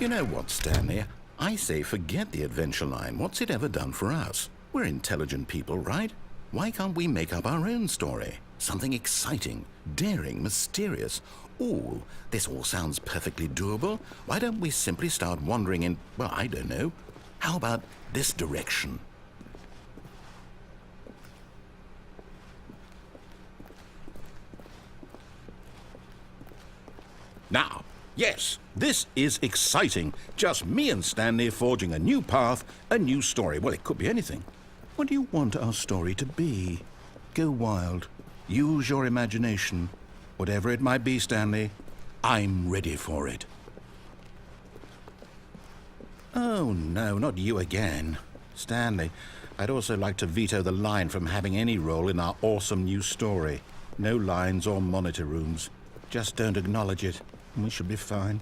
You know what, Stanley? I say forget the adventure line. What's it ever done for us? We're intelligent people, right? Why can't we make up our own story? Something exciting, daring, mysterious. Ooh, this all sounds perfectly doable. Why don't we simply start wandering in, well, I don't know. How about this direction? Now, yes, this is exciting. Just me and Stanley forging a new path, a new story. Well, it could be anything. What do you want our story to be? Go wild. Use your imagination. Whatever it might be, Stanley, I'm ready for it. Oh, no, not you again. Stanley, I'd also like to veto the line from having any role in our awesome new story. No lines or monitor rooms. Just don't acknowledge it, and we should be fine.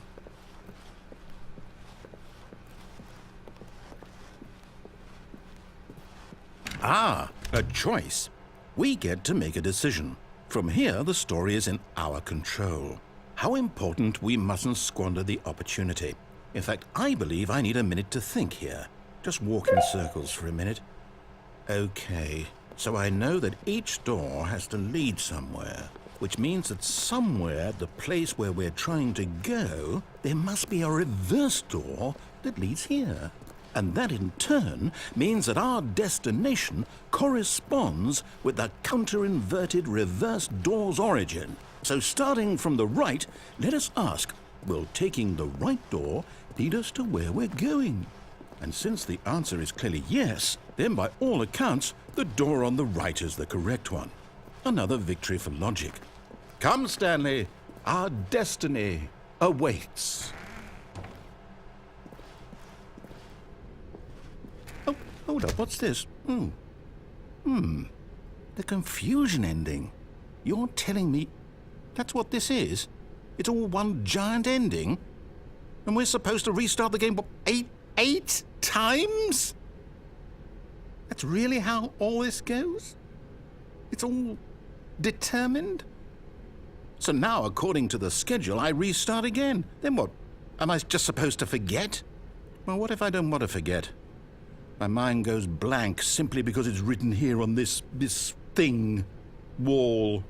Ah, a choice. We get to make a decision. From here, the story is in our control. How important we mustn't squander the opportunity. In fact, I believe I need a minute to think here. Just walk in circles for a minute. Okay, so I know that each door has to lead somewhere, which means that somewhere at the place where we're trying to go, there must be a reverse door that leads here. And that in turn means that our destination corresponds with the counter-inverted reverse door's origin. So starting from the right, let us ask, will taking the right door lead us to where we're going? And since the answer is clearly yes, then by all accounts, the door on the right is the correct one. Another victory for logic. Come, Stanley, our destiny awaits. Oh, hold up, what's this? The confusion ending. You're telling me that's what this is? It's all one giant ending? And we're supposed to restart the game, what, eight times? That's really how all this goes? It's all determined? So now, according to the schedule, I restart again. Then what? Am I just supposed to forget? Well, what if I don't want to forget? My mind goes blank simply because it's written here on this thing, wall.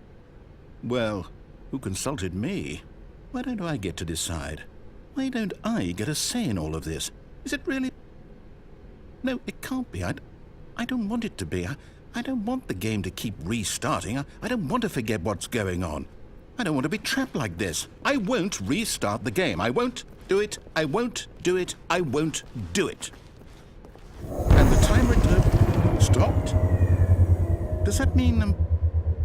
Well, who consulted me? Why don't I get to decide? Why don't I get a say in all of this? Is it really? No, it can't be. I don't want it to be. I don't want the game to keep restarting. I don't want to forget what's going on. I don't want to be trapped like this. I won't restart the game. I won't do it. I won't do it. I won't do it. And the timer stopped? Does that mean,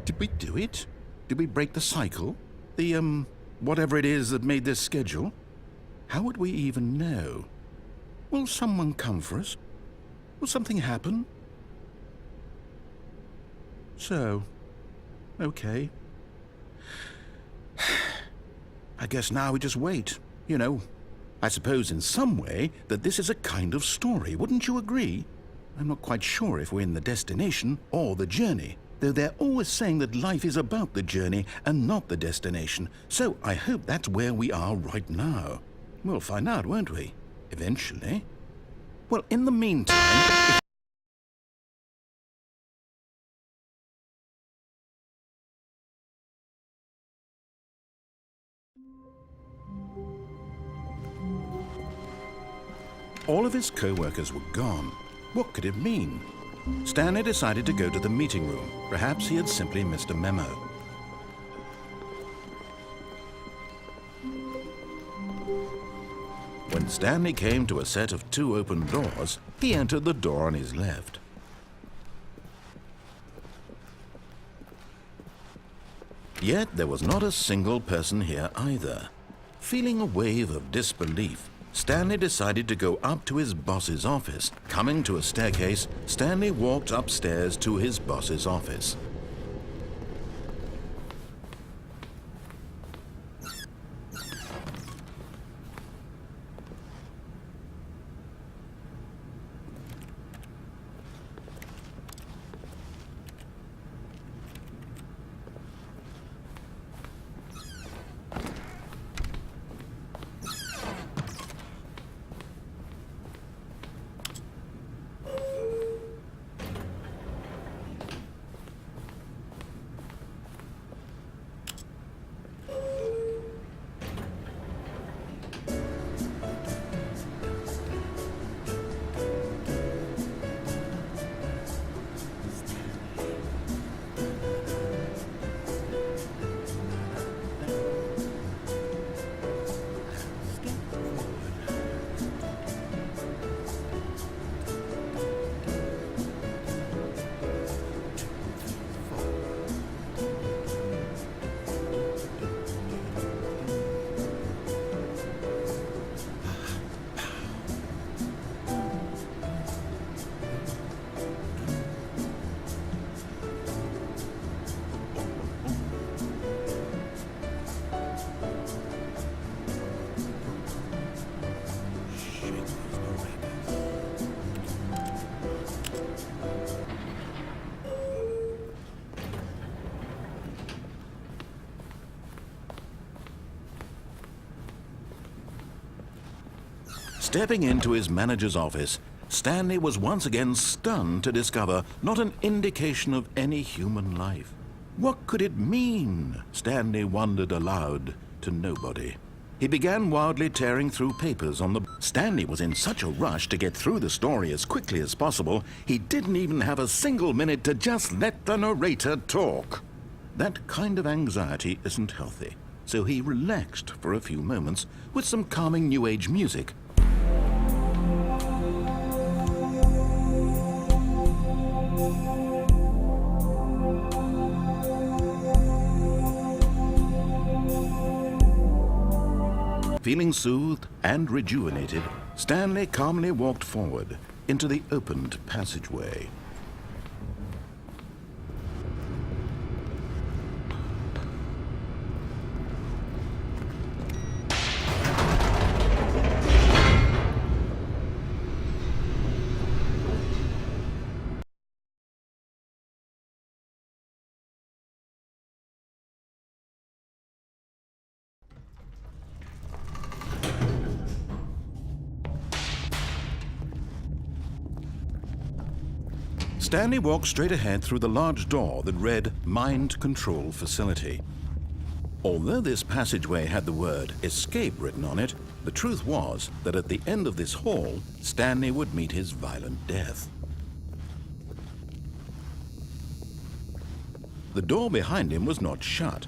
did we do it? Did we break the cycle? The, whatever it is that made this schedule? How would we even know? Will someone come for us? Will something happen? So, okay. I guess now we just wait, you know. I suppose in some way that this is a kind of story, wouldn't you agree? I'm not quite sure if we're in the destination or the journey, though they're always saying that life is about the journey and not the destination, so I hope that's where we are right now. We'll find out, won't we? Eventually. Well, in the meantime... All of his co-workers were gone. What could it mean? Stanley decided to go to the meeting room. Perhaps he had simply missed a memo. When Stanley came to a set of 2 open doors, he entered the door on his left. Yet there was not a single person here either. Feeling a wave of disbelief, Stanley decided to go up to his boss's office. Coming to a staircase, Stanley walked upstairs to his boss's office. Stepping into his manager's office, Stanley was once again stunned to discover not an indication of any human life. What could it mean? Stanley wondered aloud to nobody. He began wildly tearing through papers on the... Stanley was in such a rush to get through the story as quickly as possible, he didn't even have a single minute to just let the narrator talk. That kind of anxiety isn't healthy, so he relaxed for a few moments with some calming New Age music. Feeling soothed and rejuvenated, Stanley calmly walked forward into the opened passageway. Stanley walked straight ahead through the large door that read Mind Control Facility. Although this passageway had the word escape written on it, the truth was that at the end of this hall, Stanley would meet his violent death. The door behind him was not shut.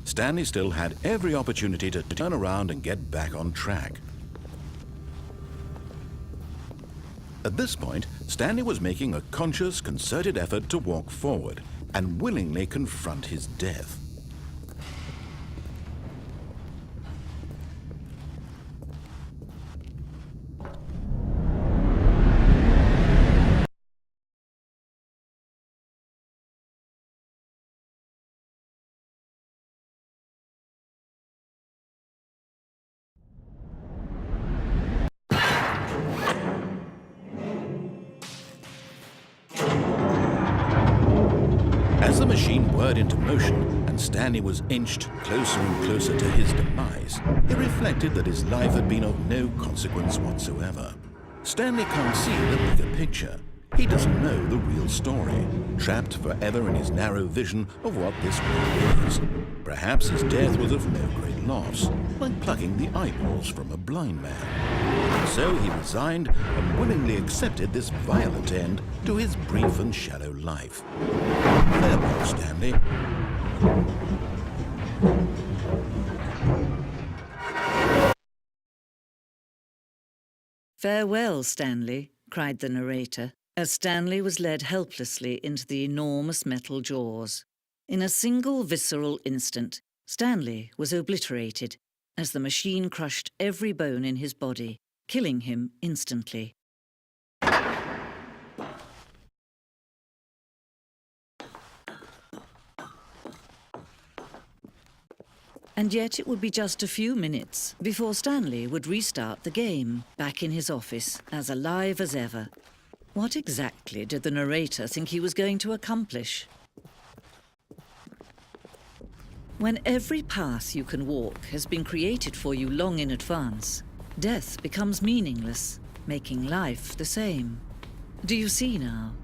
Stanley still had every opportunity to turn around and get back on track. At this point, Stanley was making a conscious, concerted effort to walk forward and willingly confront his death. As the machine whirred into motion and Stanley was inched closer and closer to his demise, he reflected that his life had been of no consequence whatsoever. Stanley can't see the bigger picture. He doesn't know the real story, trapped forever in his narrow vision of what this world is. Perhaps his death was of no great loss, like plucking the eyeballs from a blind man. So he resigned and willingly accepted this violent end to his brief and shallow life. Farewell, Stanley. "Farewell, Stanley," cried the narrator, as Stanley was led helplessly into the enormous metal jaws. In a single visceral instant, Stanley was obliterated as the machine crushed every bone in his body, killing him instantly. And yet it would be just a few minutes before Stanley would restart the game, back in his office, as alive as ever. What exactly did the narrator think he was going to accomplish? When every path you can walk has been created for you long in advance, death becomes meaningless, making life the same. Do you see now?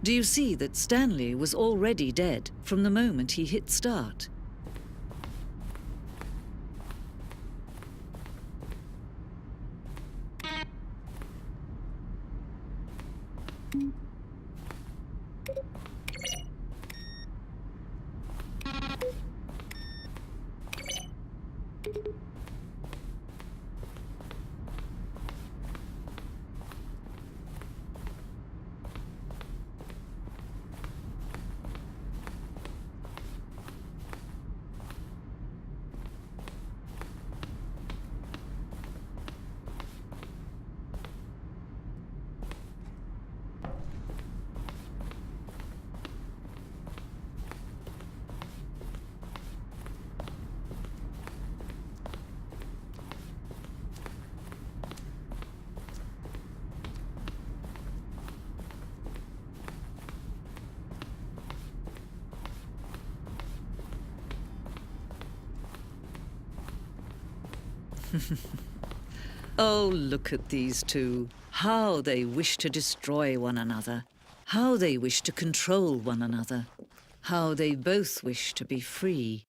Do you see that Stanley was already dead from the moment he hit start? Oh, look at these two. How they wish to destroy one another. How they wish to control one another. How they both wish to be free.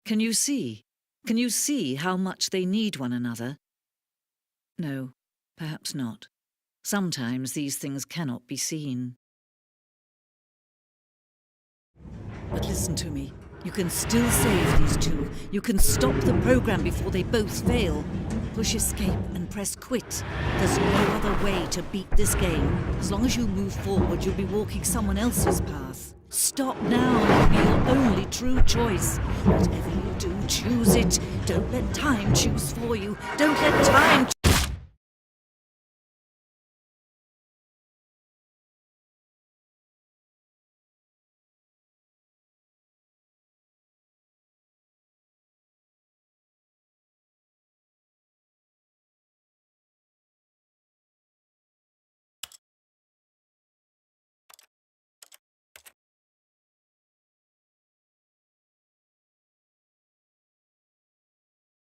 Can you see? Can you see how much they need one another? No, perhaps not. Sometimes these things cannot be seen. But listen to me. You can still save these two. You can stop the program before they both fail. Push escape and press quit. There's no other way to beat this game. As long as you move forward, you'll be walking someone else's path. Stop now and it'll be your only true choice. Whatever you do, choose it. Don't let time choose for you. Don't let time